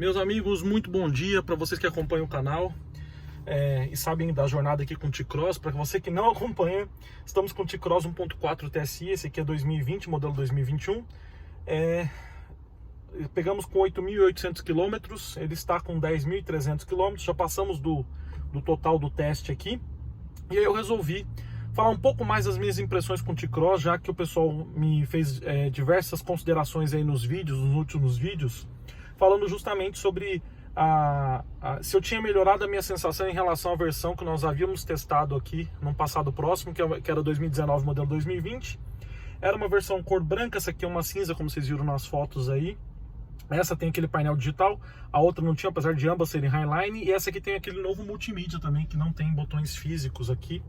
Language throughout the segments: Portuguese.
Meus amigos, muito bom dia para vocês que acompanham o canal e sabem da jornada aqui com o T-Cross. Para você que não acompanha, estamos com o T-Cross 1.4 TSI, esse aqui é 2020, modelo 2021. Pegamos com 8.800 km, ele está com 10.300 km, já passamos do total do teste aqui. E aí eu resolvi falar um pouco mais das minhas impressões com o T-Cross, já que o pessoal me fez diversas considerações aí nos últimos vídeos, falando justamente sobre se eu tinha melhorado a minha sensação em relação à versão que nós havíamos testado aqui no passado próximo, que era 2019, modelo 2020. Era uma versão cor branca, essa aqui é uma cinza, como vocês viram nas fotos aí. Essa tem aquele painel digital, a outra não tinha, apesar de ambas serem Highline. E essa aqui tem aquele novo multimídia também, que não tem botões físicos aqui.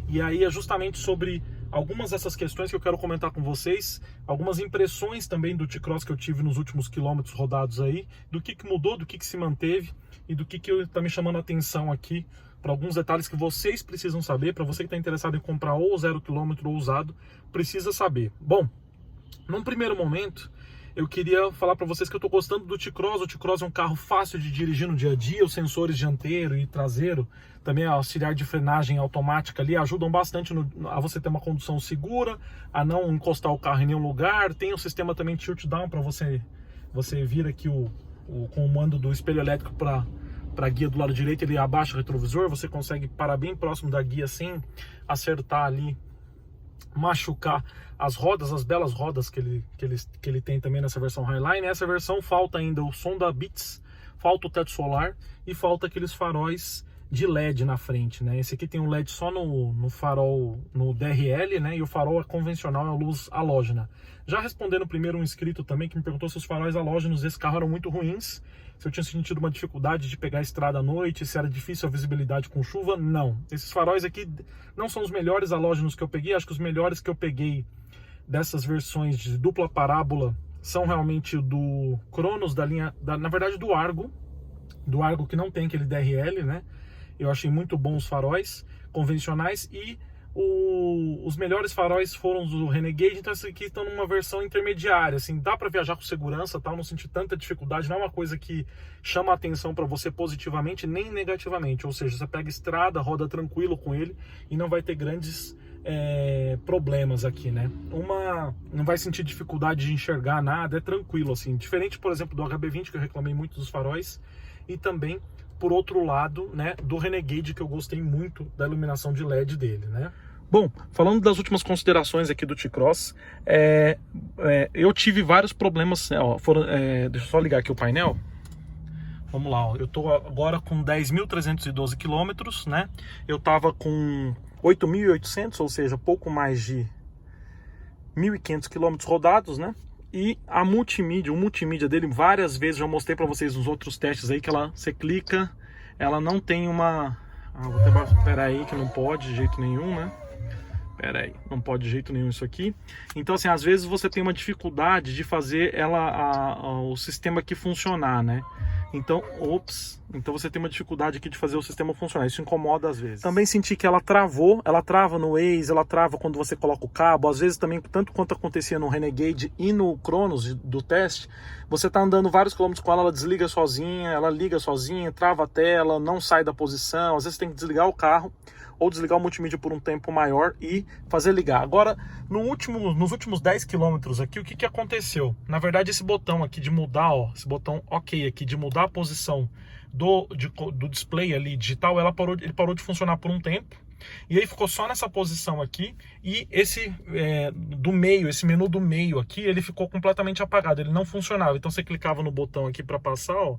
E aí é justamente sobre algumas dessas questões que eu quero comentar com vocês, algumas impressões também do T-Cross que eu tive nos últimos quilômetros rodados aí, do que mudou, do que se manteve e do que está me chamando a atenção aqui, para alguns detalhes que vocês precisam saber, para você que está interessado em comprar ou 0 km ou usado, precisa saber. Bom, num primeiro momento, eu queria falar para vocês que eu estou gostando do T-Cross. O T-Cross é um carro fácil de dirigir no dia a dia, os sensores dianteiro e traseiro, também a auxiliar de frenagem automática ali, ajudam bastante a você ter uma condução segura, a não encostar o carro em nenhum lugar. Tem o sistema também tilt down para você vir aqui com o mando do espelho elétrico para a guia do lado direito, ele abaixa o retrovisor, você consegue parar bem próximo da guia sem acertar ali, machucar as rodas, as belas rodas que ele tem também nessa versão Highline. Nessa versão falta ainda o som da Beats, falta o teto solar e falta aqueles faróis de LED na frente, né? Esse aqui tem um LED só no farol, no DRL, né? E o farol convencional é a luz halógena. Já respondendo primeiro um inscrito também que me perguntou se os faróis halógenos desse carro eram muito ruins, se eu tinha sentido uma dificuldade de pegar a estrada à noite, se era difícil a visibilidade com chuva. Não. Esses faróis aqui não são os melhores halógenos que eu peguei. Acho que os melhores que eu peguei dessas versões de dupla parábola são realmente o do Cronos, na verdade do Argo que não tem aquele DRL, né? Eu achei muito bons os faróis convencionais e os melhores faróis foram os do Renegade. Então esses aqui estão numa versão intermediária, assim, dá para viajar com segurança, tal, não sentir tanta dificuldade, não é uma coisa que chama a atenção para você positivamente nem negativamente, ou seja, você pega estrada, roda tranquilo com ele e não vai ter grandes problemas aqui, né? Não vai sentir dificuldade de enxergar nada, é tranquilo, assim, diferente, por exemplo, do HB20, que eu reclamei muito dos faróis, e também por outro lado, né, do Renegade, que eu gostei muito da iluminação de LED dele, né? Bom, falando das últimas considerações aqui do T-Cross, eu tive vários problemas, deixa eu só ligar aqui o painel. Vamos lá, ó, eu tô agora com 10.312 km, né? Eu tava com 8.800, ou seja, pouco mais de 1.500 km rodados, né? E o multimídia dele, várias vezes, já mostrei para vocês nos outros testes aí, que você clica, ela não tem uma... Pera aí, que não pode de jeito nenhum, né? Pera aí, não pode de jeito nenhum isso aqui. Então, assim, às vezes você tem uma dificuldade de fazer o sistema aqui funcionar, né? Então, então você tem uma dificuldade aqui de fazer o sistema funcionar, isso incomoda às vezes. Também senti que ela trava no Waze, ela trava quando você coloca o cabo, às vezes também, tanto quanto acontecia no Renegade e no Cronos do teste, você tá andando vários quilômetros com ela desliga sozinha, ela liga sozinha, trava a tela, não sai da posição, às vezes tem que desligar o carro ou desligar o multimídia por um tempo maior e fazer ligar. Agora, nos últimos 10 quilômetros aqui, o que aconteceu? Na verdade, esse botão aqui de mudar, ó, esse botão OK aqui, de mudar a posição do display ali digital, ele parou de funcionar por um tempo. E aí ficou só nessa posição aqui. E esse esse menu do meio aqui, ele ficou completamente apagado, ele não funcionava. Então você clicava no botão aqui para passar, ó,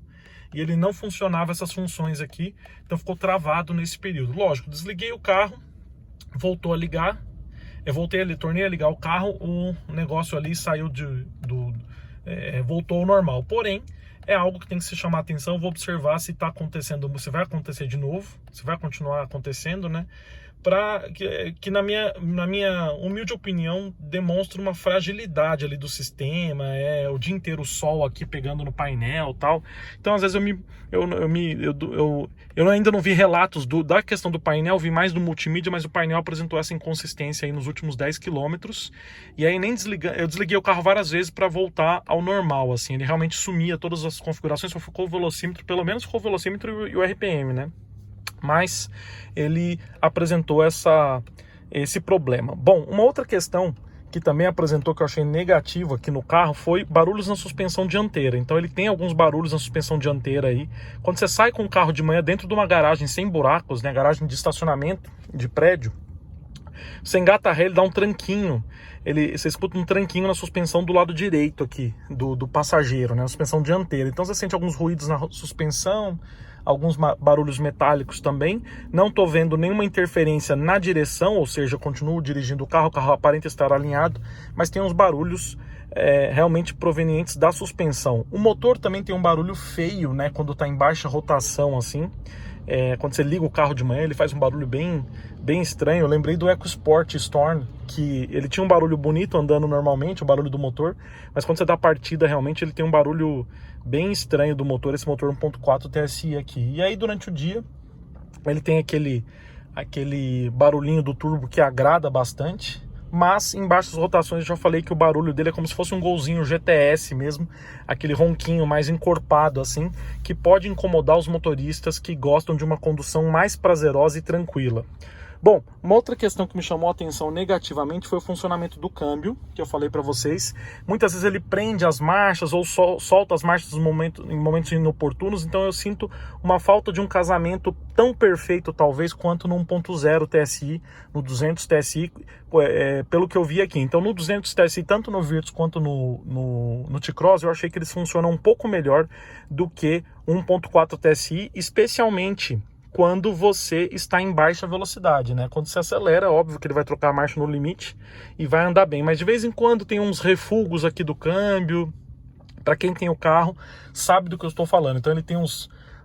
e ele não funcionava essas funções aqui, então ficou travado nesse período. Lógico, desliguei o carro, voltou a ligar, tornei a ligar o carro, o negócio ali saiu voltou ao normal. Porém, é algo que tem que se chamar a atenção. Eu vou observar se está acontecendo, se vai acontecer de novo, se vai continuar acontecendo, né? que na minha humilde opinião demonstra uma fragilidade ali do sistema, o dia inteiro o sol aqui pegando no painel e tal. Então às vezes eu ainda não vi relatos da questão do painel, vi mais do multimídia, mas o painel apresentou essa inconsistência aí nos últimos 10 quilômetros, e aí eu desliguei o carro várias vezes para voltar ao normal, assim, ele realmente sumia todas as configurações, só ficou o velocímetro, pelo menos ficou o velocímetro e o RPM, né? Mas ele apresentou esse problema. Bom, uma outra questão que também apresentou, que eu achei negativo aqui no carro, foi barulhos na suspensão dianteira. Então ele tem alguns barulhos na suspensão dianteira aí. Quando você sai com o carro de manhã dentro de uma garagem sem buracos, né, garagem de estacionamento de prédio, você engata a ré, ele dá um tranquinho. Você escuta um tranquinho na suspensão do lado direito aqui, do passageiro, né, na suspensão dianteira. Então você sente alguns ruídos na suspensão, alguns barulhos metálicos também. Não estou vendo nenhuma interferência na direção, ou seja, continuo dirigindo o carro aparenta estar alinhado, mas tem uns barulhos realmente provenientes da suspensão. O motor também tem um barulho feio, né, quando está em baixa rotação assim. Quando você liga o carro de manhã, ele faz um barulho bem estranho. Eu lembrei do EcoSport Storm, que ele tinha um barulho bonito andando normalmente, o barulho do motor, mas quando você dá partida, realmente ele tem um barulho bem estranho do motor, esse motor 1.4 TSI aqui. E aí durante o dia ele tem aquele barulhinho do turbo que agrada bastante, mas em baixas rotações eu já falei que o barulho dele é como se fosse um golzinho GTS mesmo, aquele ronquinho mais encorpado assim, que pode incomodar os motoristas que gostam de uma condução mais prazerosa e tranquila. Bom, uma outra questão que me chamou a atenção negativamente foi o funcionamento do câmbio, que eu falei para vocês. Muitas vezes ele prende as marchas ou solta as marchas em momentos inoportunos, então eu sinto uma falta de um casamento tão perfeito, talvez, quanto no 1.0 TSI, no 200 TSI, pelo que eu vi aqui. Então no 200 TSI, tanto no Virtus quanto no T-Cross, eu achei que eles funcionam um pouco melhor do que o 1.4 TSI, especialmente quando você está em baixa velocidade, né? Quando você acelera, é óbvio que ele vai trocar a marcha no limite e vai andar bem, mas de vez em quando tem uns refugos aqui do câmbio. Para quem tem o carro, sabe do que eu estou falando. Então ele tem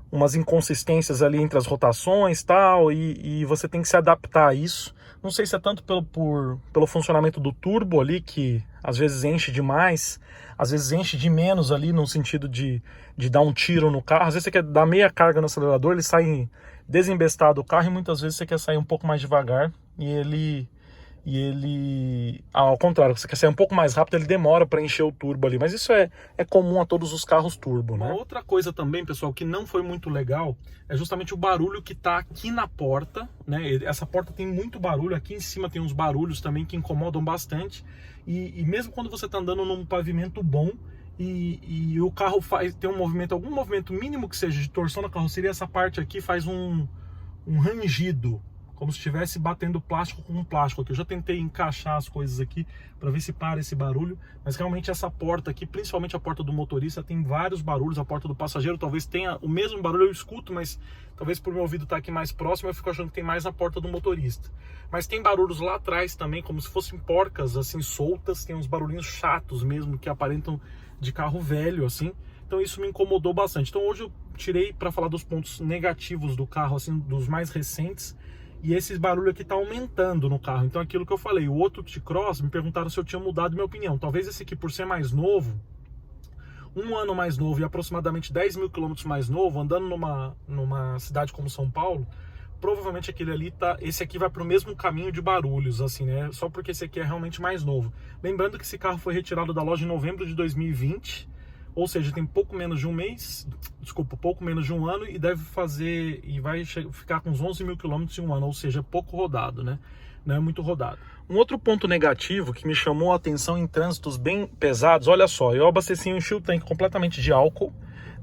umas inconsistências ali entre as rotações tal, e você tem que se adaptar a isso. Não sei se é tanto pelo funcionamento do turbo ali, que às vezes enche demais, às vezes enche de menos ali, no sentido de dar um tiro no carro. Às vezes você quer dar meia carga no acelerador, ele sai desembestado o carro, e muitas vezes você quer sair um pouco mais devagar, e ele ao contrário, você quer sair um pouco mais rápido, ele demora para encher o turbo ali, mas isso é comum a todos os carros turbo, né? Uma outra coisa também, pessoal, que não foi muito legal, é justamente o barulho que tá aqui na porta, né? Essa porta tem muito barulho, aqui em cima tem uns barulhos também que incomodam bastante, e mesmo quando você tá andando num pavimento bom, e o carro tem algum movimento mínimo que seja de torção na carroceria, essa parte aqui faz um rangido, como se estivesse batendo plástico com plástico aqui. Eu já tentei encaixar as coisas aqui para ver se para esse barulho, mas realmente essa porta aqui, principalmente a porta do motorista, tem vários barulhos. A porta do passageiro talvez tenha o mesmo barulho, eu escuto, mas talvez por meu ouvido estar aqui mais próximo, eu fico achando que tem mais na porta do motorista. Mas tem barulhos lá atrás também, como se fossem porcas assim soltas, tem uns barulhinhos chatos mesmo, que aparentam de carro velho assim. Então isso me incomodou bastante. Então hoje eu tirei para falar dos pontos negativos do carro, assim, dos mais recentes. E esse barulho aqui está aumentando no carro. Então aquilo que eu falei, o outro T-Cross, me perguntaram se eu tinha mudado minha opinião. Talvez esse aqui, por ser mais novo, um ano mais novo e aproximadamente 10 mil quilômetros mais novo, andando numa cidade como São Paulo, provavelmente esse aqui vai para o mesmo caminho de barulhos, assim, né? Só porque esse aqui é realmente mais novo. Lembrando que esse carro foi retirado da loja em novembro de 2020, ou seja, tem pouco menos de um ano, e vai ficar com uns 11 mil quilômetros em um ano, ou seja, pouco rodado, né? Não é muito rodado. Um outro ponto negativo que me chamou a atenção em trânsitos bem pesados, olha só, eu abasteci e enchi o tanque completamente de álcool,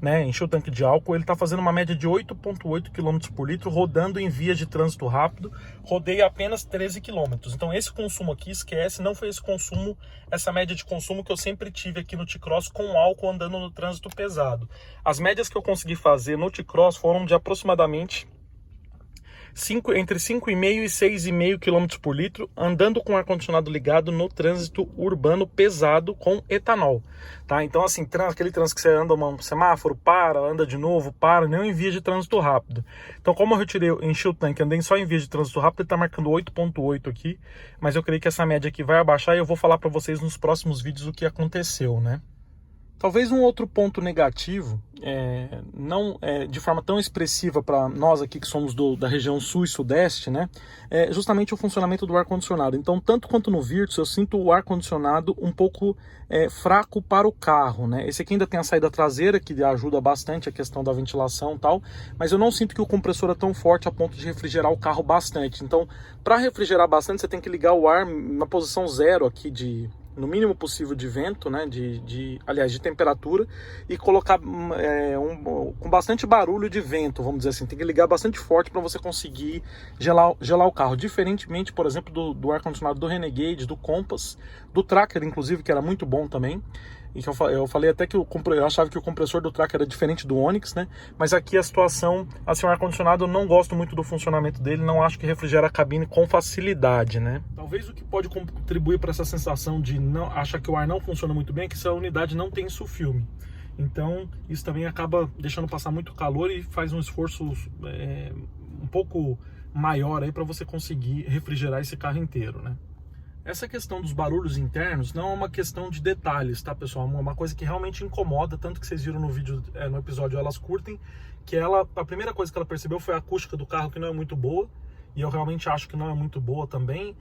né? Enchi o tanque de álcool, ele está fazendo uma média de 8,8 km por litro, rodando em via de trânsito rápido, rodei apenas 13 km. Então esse consumo aqui, esquece, não foi essa média de consumo que eu sempre tive aqui no T-Cross com álcool andando no trânsito pesado. As médias que eu consegui fazer no T-Cross foram de aproximadamente entre 5,5 e 6,5 km por litro, andando com o ar-condicionado ligado no trânsito urbano pesado com etanol. Tá? Então, assim, aquele trânsito que você anda um semáforo, para, anda de novo, para, não em via de trânsito rápido. Então, como eu enchi o tanque, andei só em via de trânsito rápido, ele está marcando 8,8 aqui, mas eu creio que essa média aqui vai abaixar e eu vou falar para vocês nos próximos vídeos o que aconteceu, né? Talvez um outro ponto negativo, não de forma tão expressiva para nós aqui que somos da região sul e sudeste, né, é justamente o funcionamento do ar-condicionado. Então, tanto quanto no Virtus, eu sinto o ar-condicionado um pouco fraco para o carro, né? Esse aqui ainda tem a saída traseira, que ajuda bastante a questão da ventilação e tal, mas eu não sinto que o compressor é tão forte a ponto de refrigerar o carro bastante. Então, para refrigerar bastante, você tem que ligar o ar na posição zero aqui no mínimo possível de vento, né, aliás, de temperatura, e colocar com bastante barulho de vento, vamos dizer assim. Tem que ligar bastante forte para você conseguir gelar o carro. Diferentemente, por exemplo, do ar-condicionado do Renegade, do Compass, do Tracker, inclusive, que era muito bom também. E que eu falei até que eu achava que o compressor do Tracker era diferente do Onix, né? Mas aqui a situação, assim, o ar-condicionado eu não gosto muito do funcionamento dele, não acho que refrigera a cabine com facilidade, né? Talvez o que pode contribuir para essa sensação de achar que o ar não funciona muito bem é que essa unidade não tem insufilme. Então, isso também acaba deixando passar muito calor e faz um esforço um pouco maior aí para você conseguir refrigerar esse carro inteiro, né? Essa questão dos barulhos internos não é uma questão de detalhes, tá, pessoal? É uma coisa que realmente incomoda, tanto que vocês viram no vídeo, no episódio Elas Curtem, que a primeira coisa que ela percebeu foi a acústica do carro, que não é muito boa, e eu realmente acho que não é muito boa também.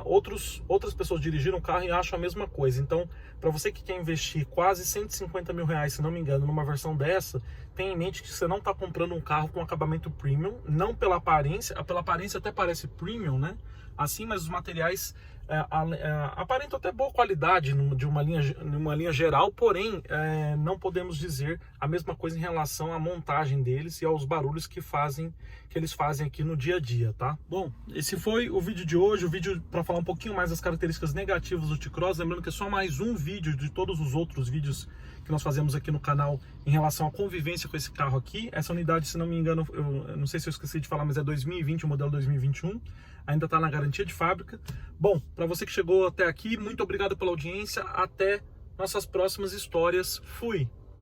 Outras pessoas dirigiram o carro e acham a mesma coisa. Então, para você que quer investir quase 150 mil reais, se não me engano, numa versão dessa, tenha em mente que você não está comprando um carro com acabamento premium, não pela aparência até parece premium, né? Assim, mas os materiais aparentam até boa qualidade de uma linha geral, porém não podemos dizer a mesma coisa em relação à montagem deles e aos barulhos que eles fazem aqui no dia a dia, tá? Bom, esse foi o vídeo de hoje, o vídeo para falar um pouquinho mais das características negativas do T-Cross, lembrando que é só mais um vídeo de todos os outros vídeos que nós fazemos aqui no canal em relação à convivência com esse carro aqui. Essa unidade, se não me engano, eu não sei se eu esqueci de falar, mas é 2020, o modelo 2021, ainda está na garantia de fábrica. Bom, para você que chegou até aqui, muito obrigado pela audiência, até nossas próximas histórias, fui!